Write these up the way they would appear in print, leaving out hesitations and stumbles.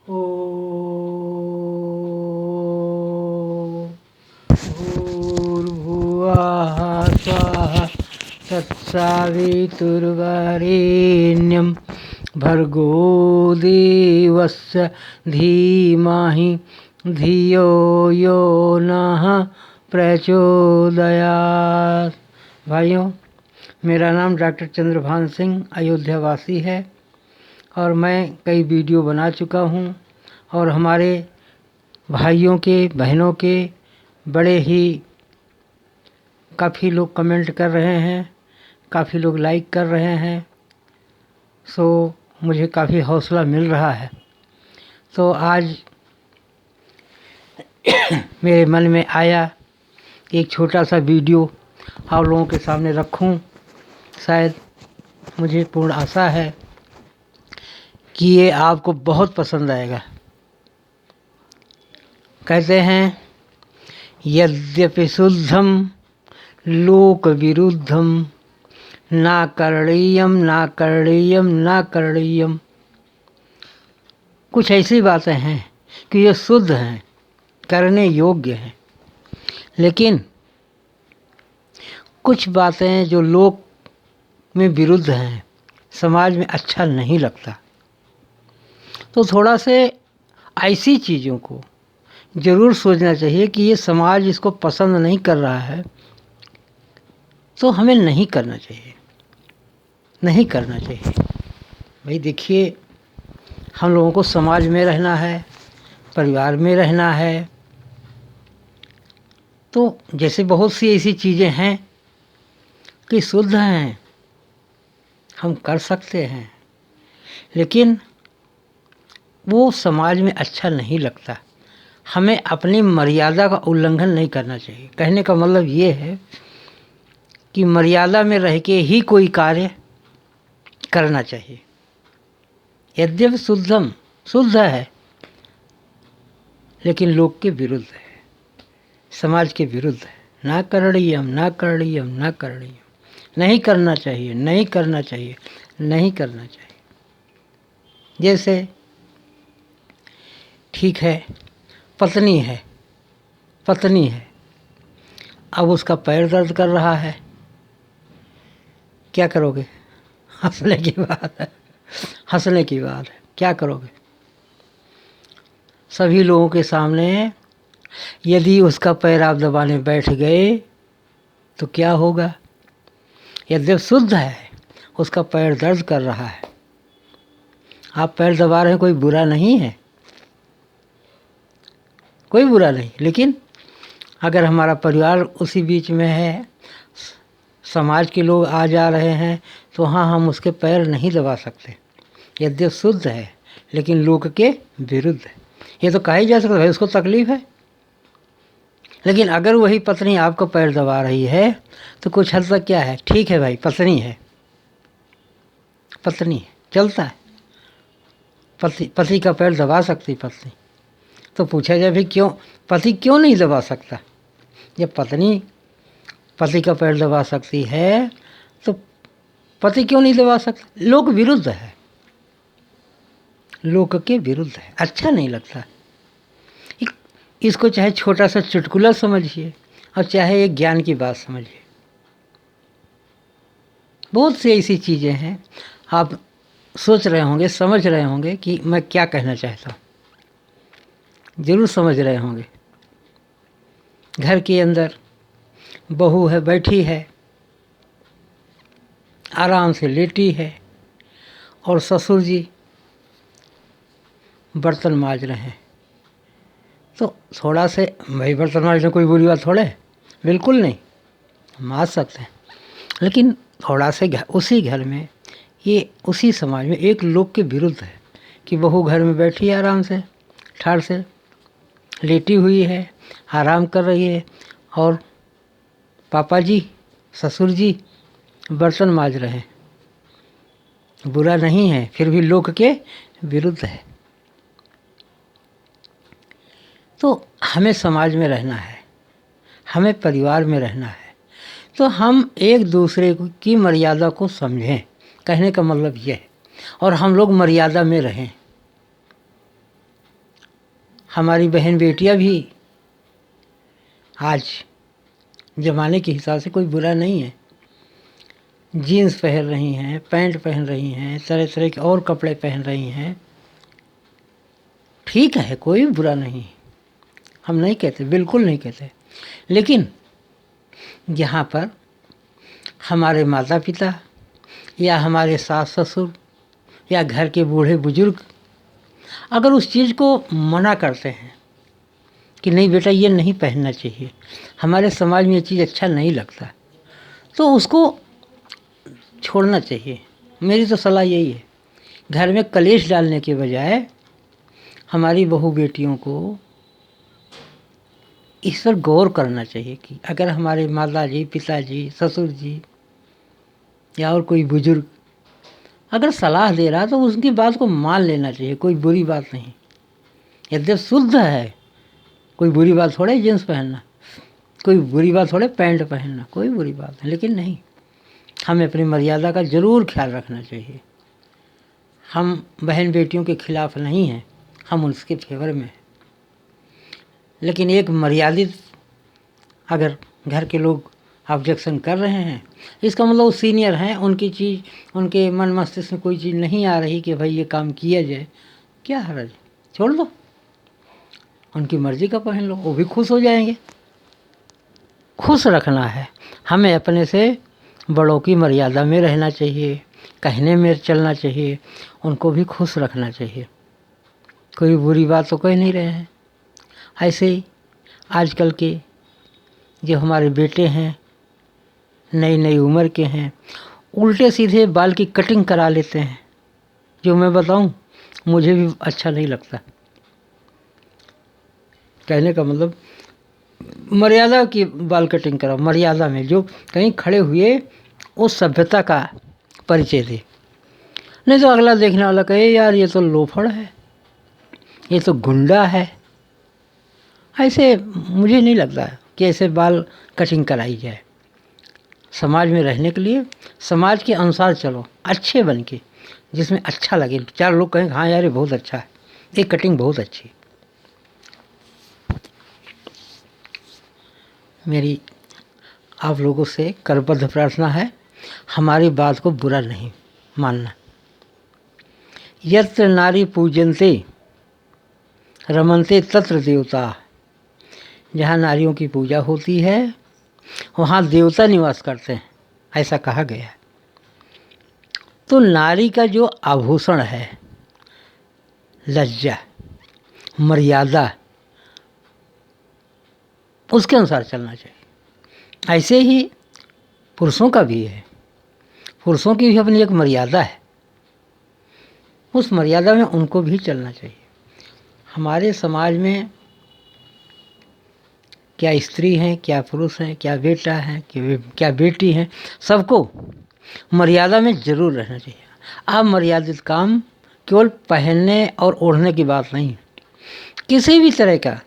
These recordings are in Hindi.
ॐ भूर्भुवः स्वः तत्सवितुर्वरेण्यं भर्गो देवस्य धीमहि धियो यो नः प्रचोदयात्। भाइयों, मेरा नाम डॉक्टर चंद्रभान सिंह अयोध्या वासी है और मैं कई वीडियो बना चुका हूँ और हमारे भाइयों के बहनों के बड़े ही काफ़ी लोग कमेंट कर रहे हैं, काफ़ी लोग लाइक कर रहे हैं। सो मुझे काफ़ी हौसला मिल रहा है। तो आज मेरे मन में आया कि एक छोटा सा वीडियो आप लोगों के सामने रखूं। शायद मुझे पूर्ण आशा है कि ये आपको बहुत पसंद आएगा। कहते हैं, यद्यपि शुद्धम लोक विरुद्धम ना करणीयम ना करणीयम ना करणीयम। कुछ ऐसी बातें हैं कि ये शुद्ध हैं, करने योग्य हैं, लेकिन कुछ बातें जो लोक में विरुद्ध हैं, समाज में अच्छा नहीं लगता। तो थोड़ा से ऐसी चीज़ों को ज़रूर सोचना चाहिए कि ये समाज इसको पसंद नहीं कर रहा है, तो हमें नहीं करना चाहिए, नहीं करना चाहिए। भाई देखिए, हम लोगों को समाज में रहना है, परिवार में रहना है। तो जैसे बहुत सी ऐसी चीज़ें हैं कि शुद्ध हैं, हम कर सकते हैं, लेकिन वो समाज में अच्छा नहीं लगता। हमें अपनी मर्यादा का उल्लंघन नहीं करना चाहिए। कहने का मतलब ये है कि मर्यादा में रह के ही कोई कार्य करना चाहिए। यद्यपि शुद्धम शुद्ध है, लेकिन लोक के विरुद्ध है, समाज के विरुद्ध है। ना करणीयम ना करणीयम ना करणीयम, नहीं करना चाहिए, नहीं करना चाहिए, नहीं करना चाहिए। जैसे ठीक है, पत्नी है, पत्नी है, अब उसका पैर दर्द कर रहा है, क्या करोगे? हंसने की बात है, हंसने की बात है। क्या करोगे? सभी लोगों के सामने यदि उसका पैर आप दबाने बैठ गए तो क्या होगा? यद्यपि शुद्ध है, उसका पैर दर्द कर रहा है, आप पैर दबा रहे हैं, कोई बुरा नहीं है, कोई बुरा नहीं। लेकिन अगर हमारा परिवार उसी बीच में है, समाज के लोग आ जा रहे हैं, तो हाँ, हम उसके पैर नहीं दबा सकते। यद्यपि शुद्ध है, लेकिन लोक के विरुद्ध है। ये तो कहा ही जा सकता है, उसको तकलीफ है। लेकिन अगर वही पत्नी आपको पैर दबा रही है तो कुछ हद तक क्या है, ठीक है भाई, पत्नी है, पत्नी है, चलता है। पति का पैर दबा सकती पत्नी। तो पूछा जाए भी क्यों, पति क्यों नहीं दबा सकता? जब पत्नी पति का पैर दबा सकती है तो पति क्यों नहीं दबा सकता? लोक विरुद्ध है, लोक के विरुद्ध है, अच्छा नहीं लगता। इसको चाहे छोटा सा चुटकुला समझिए और चाहे एक ज्ञान की बात समझिए। बहुत सी ऐसी चीज़ें हैं, आप सोच रहे होंगे, समझ रहे होंगे कि मैं क्या कहना चाहता हूँ। ज़रूर समझ रहे होंगे। घर के अंदर बहू है, बैठी है, आराम से लेटी है, और ससुर जी बर्तन मांज रहे हैं। तो थोड़ा से, भाई बर्तन मांजने कोई बुरी बात थोड़े, बिल्कुल नहीं, मांज सकते हैं। लेकिन थोड़ा से उसी घर में, ये उसी समाज में एक लोक के विरुद्ध है कि बहू घर में बैठी है, आराम से ठाड़ से लेटी हुई है, आराम कर रही है, और पापा जी, ससुर जी बर्तन मांज रहे हैं। बुरा नहीं है, फिर भी लोक के विरुद्ध है। तो हमें समाज में रहना है, हमें परिवार में रहना है, तो हम एक दूसरे की मर्यादा को समझें। कहने का मतलब ये है, और हम लोग मर्यादा में रहें। हमारी बहन बेटियां भी आज ज़माने के हिसाब से कोई बुरा नहीं है, जीन्स पहन रही हैं, पैंट पहन रही हैं, तरह तरह के और कपड़े पहन रही हैं। ठीक है, कोई बुरा नहीं, हम नहीं कहते, बिल्कुल नहीं कहते। लेकिन यहाँ पर हमारे माता पिता या हमारे सास ससुर या घर के बूढ़े बुजुर्ग अगर उस चीज़ को मना करते हैं कि नहीं बेटा ये नहीं पहनना चाहिए, हमारे समाज में ये चीज़ अच्छा नहीं लगता, तो उसको छोड़ना चाहिए। मेरी तो सलाह यही है, घर में कलेश डालने के बजाय हमारी बहू बेटियों को इस पर गौर करना चाहिए कि अगर हमारे माता जी, पिताजी, ससुर जी या और कोई बुजुर्ग अगर सलाह दे रहा तो उसकी बात को मान लेना चाहिए, कोई बुरी बात नहीं। यद्यप शुद्ध है, कोई बुरी बात थोड़े जींस पहनना, कोई बुरी बात थोड़े पैंट पहनना, कोई बुरी बात नहीं। लेकिन नहीं, हमें अपनी मर्यादा का ज़रूर ख्याल रखना चाहिए। हम बहन बेटियों के खिलाफ़ नहीं हैं, हम उसके फेवर में हैं। लेकिन एक मर्यादित अगर घर के लोग ऑब्जेक्शन कर रहे हैं, इसका मतलब वो सीनियर हैं, उनकी चीज़, उनके मन मस्तिष्क में कोई चीज़ नहीं आ रही कि भाई ये काम किया जाए, क्या हर्ज, छोड़ दो, उनकी मर्ज़ी का पहन लो, वो भी खुश हो जाएंगे। खुश रखना है, हमें अपने से बड़ों की मर्यादा में रहना चाहिए, कहने में चलना चाहिए, उनको भी खुश रखना चाहिए। कोई बुरी बात तो कह नहीं रहे हैं। ऐसे ही आजकल के जो हमारे बेटे हैं, नई नई उम्र के हैं, उल्टे सीधे बाल की कटिंग करा लेते हैं, जो मैं बताऊं मुझे भी अच्छा नहीं लगता। कहने का मतलब मर्यादा की बाल कटिंग कराओ, मर्यादा में, जो कहीं खड़े हुए उस सभ्यता का परिचय दे। नहीं तो अगला देखने वाला कहे यार ये तो लोफड़ है, ये तो गुंडा है। ऐसे मुझे नहीं लगता कि ऐसे बाल कटिंग कराई जाए। समाज में रहने के लिए समाज के अनुसार चलो, अच्छे बन के, जिसमें अच्छा लगे, चार लोग कहें हाँ यार ये बहुत अच्छा है, ये कटिंग बहुत अच्छी। मेरी आप लोगों से करबद्ध प्रार्थना है, हमारी बात को बुरा नहीं मानना। यत्र नारी पूजन्ते रमन्ते तत्र देवता, जहाँ नारियों की पूजा होती है वहाँ देवता निवास करते हैं, ऐसा कहा गया है। तो नारी का जो आभूषण है, लज्जा, मर्यादा, उसके अनुसार चलना चाहिए। ऐसे ही पुरुषों का भी है, पुरुषों की भी अपनी एक मर्यादा है, उस मर्यादा में उनको भी चलना चाहिए। हमारे समाज में क्या स्त्री हैं, क्या पुरुष हैं, क्या बेटा है, क्या बेटी हैं, सबको मर्यादा में ज़रूर रहना चाहिए। अमर्यादित काम केवल पहनने और ओढ़ने की बात नहीं, किसी भी तरह का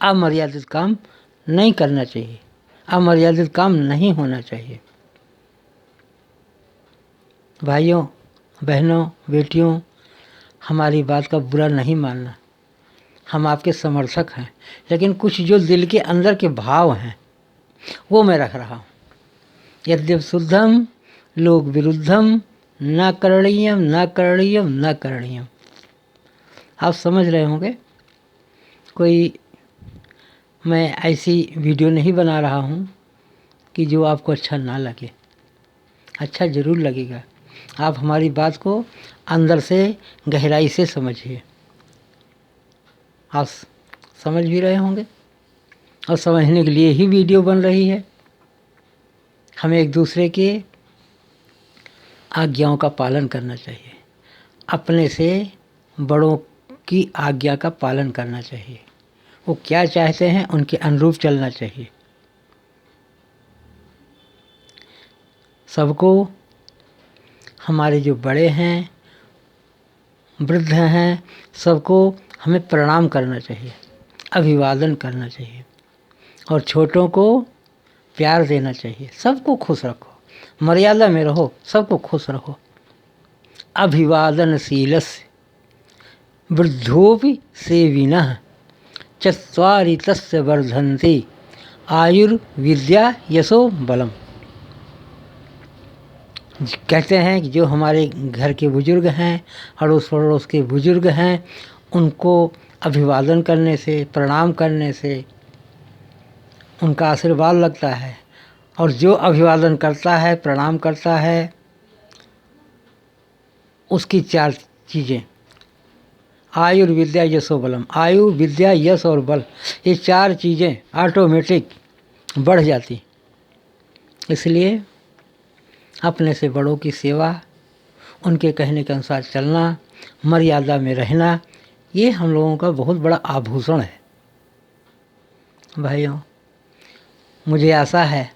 अमर्यादित काम नहीं करना चाहिए, अमर्यादित काम नहीं होना चाहिए। भाइयों, बहनों, बेटियों, हमारी बात का बुरा नहीं मानना, हम आपके समर्थक हैं। लेकिन कुछ जो दिल के अंदर के भाव हैं वो मैं रख रहा हूँ। यद्यप शुद्धम लोक विरुद्धम न करणीयम न करणीयम न करणीयम। आप समझ रहे होंगे, कोई मैं ऐसी वीडियो नहीं बना रहा हूँ कि जो आपको अच्छा ना लगे, अच्छा ज़रूर लगेगा। आप हमारी बात को अंदर से गहराई से समझिए। आप समझ भी रहे होंगे और समझने के लिए ही वीडियो बन रही है। हमें एक दूसरे के आज्ञाओं का पालन करना चाहिए, अपने से बड़ों की आज्ञा का पालन करना चाहिए। वो क्या चाहते हैं उनके अनुरूप चलना चाहिए। सबको, हमारे जो बड़े हैं, वृद्ध हैं, सबको हमें प्रणाम करना चाहिए, अभिवादन करना चाहिए और छोटों को प्यार देना चाहिए। सबको खुश रखो, मर्यादा में रहो, सबको खुश रखो। अभिवादनशीलस्य वृद्धोपि सेविनः चत्वारि तस्य वर्धन्ते आयुर्विद्या यशो बलम। कहते हैं कि जो हमारे घर के बुजुर्ग हैं, अड़ोस पड़ोस के बुजुर्ग हैं, उनको अभिवादन करने से, प्रणाम करने से उनका आशीर्वाद लगता है। और जो अभिवादन करता है, प्रणाम करता है, उसकी 4 चीज़ें, आयुर्विद्या यशो बलम, आयु, विद्या, यश और बल, ये 4 चीज़ें ऑटोमेटिक बढ़ जाती। इसलिए अपने से बड़ों की सेवा, उनके कहने के अनुसार चलना, मर्यादा में रहना, ये हम लोगों का बहुत बड़ा आभूषण है। भाइयों, मुझे आशा है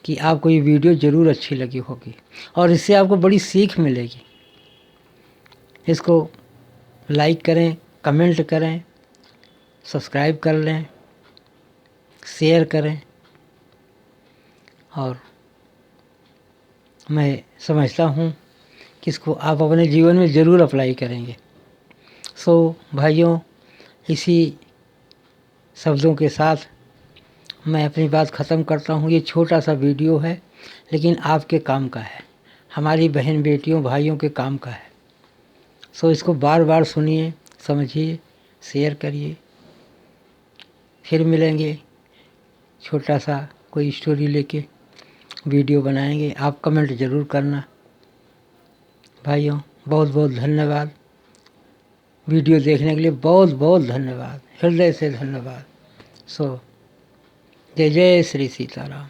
कि आपको ये वीडियो ज़रूर अच्छी लगी होगी और इससे आपको बड़ी सीख मिलेगी। इसको लाइक करें, कमेंट करें, सब्सक्राइब कर लें, शेयर करें, और मैं समझता हूँ कि इसको आप अपने जीवन में ज़रूर अप्लाई करेंगे। सो भाइयों, इसी शब्दों के साथ मैं अपनी बात ख़त्म करता हूँ। ये छोटा सा वीडियो है, लेकिन आपके काम का है, हमारी बहन बेटियों भाइयों के काम का है। सो इसको बार बार सुनिए, समझिए, शेयर करिए। फिर मिलेंगे, छोटा सा कोई स्टोरी लेके वीडियो बनाएंगे। आप कमेंट ज़रूर करना। भाइयों, बहुत बहुत धन्यवाद। वीडियो देखने के लिए बहुत बहुत धन्यवाद, हृदय से धन्यवाद। सो जय जय श्री सीताराम।